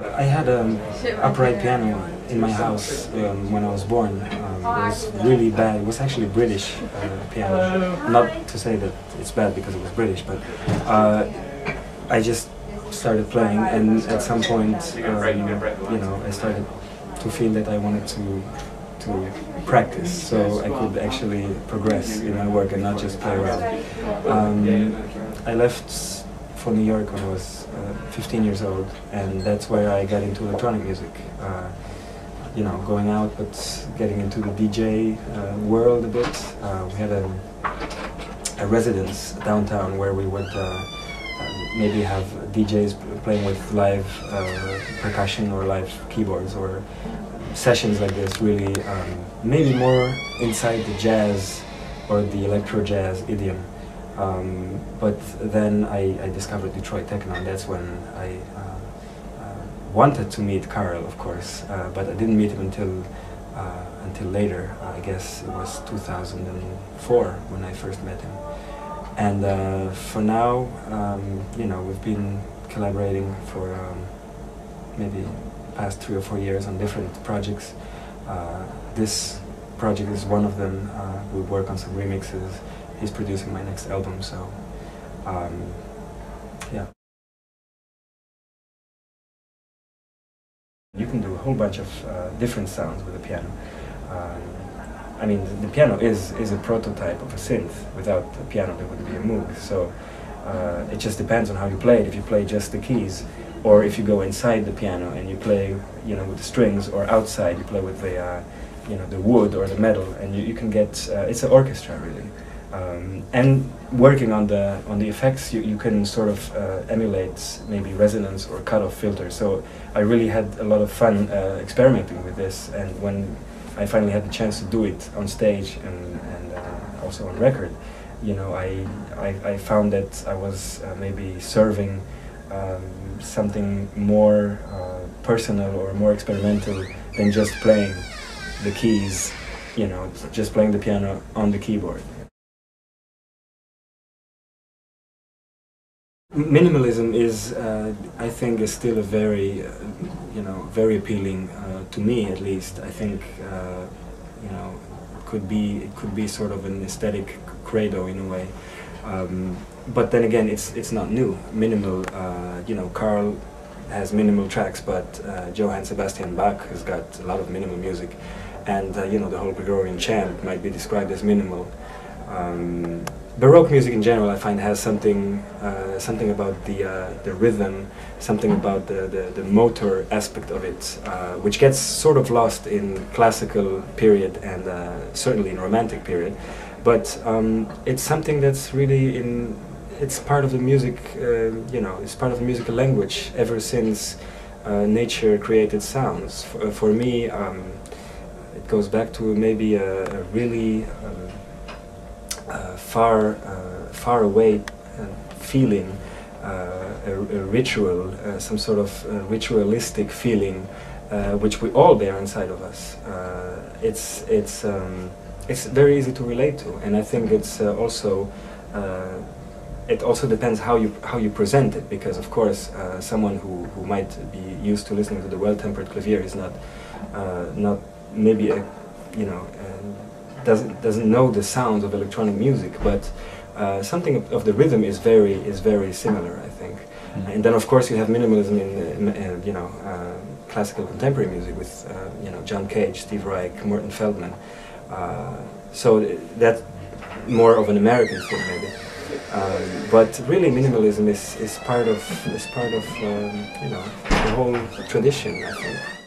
I had an upright piano in my house when I was born. It was really bad. It was actually British piano. Not to say that it's bad because it was British, but I just started playing, and at some point, I started to feel that I wanted to practice, so I could actually progress in my work and not just play around. I left for New York when I was 15 years old, and that's where I got into electronic music. Going out, but getting into the DJ world a bit. We had a residence downtown where we would maybe have DJs playing with live percussion or live keyboards, or sessions like this, really maybe more inside the jazz or the electro jazz idiom. But then I discovered Detroit techno, and that's when I wanted to meet Carl, of course, but I didn't meet him until later. I guess it was 2004 when I first met him. And for now, we've been collaborating for maybe past 3 or 4 years on different projects. This project is one of them. We work on some remixes. He's producing my next album, so yeah. You can do a whole bunch of different sounds with the piano. I mean, the piano is a prototype of a synth. Without the piano, there wouldn't be a Moog. So it just depends on how you play it. If you play just the keys, or if you go inside the piano and you play, with the strings, or outside you play with the, the wood or the metal, and you can get. It's an orchestra, really. And working on the effects, you can sort of emulate maybe resonance or cutoff filters. So I really had a lot of fun experimenting with this, and when I finally had the chance to do it on stage and also on record, I found that I was maybe serving something more personal or more experimental than just playing the keys, just playing the piano on the keyboard. Minimalism is, I think, is still a very, very appealing to me, at least. I think, it could be sort of an aesthetic credo in a way. But then again, it's not new. Minimal, Carl has minimal tracks, but Johann Sebastian Bach has got a lot of minimal music, and the whole Gregorian chant might be described as minimal. Baroque music in general, I find, has something about the rhythm, something about the motor aspect of it, which gets sort of lost in classical period and certainly in romantic period. But it's something that's really it's part of the music, it's part of the musical language ever since nature created sounds. For me, it goes back to maybe a really far away feeling, a ritual, some sort of ritualistic feeling, which we all bear inside of us. It's very easy to relate to, and I think it's also it also depends how you present it, because of course someone who might be used to listening to the well-tempered clavier is not maybe doesn't know the sounds of electronic music, but something of the rhythm is very similar, I think. Mm-hmm. And then of course you have minimalism in classical contemporary music with John Cage, Steve Reich, Morton Feldman. So that's more of an American thing, maybe. But really, minimalism is part of the whole tradition, I think.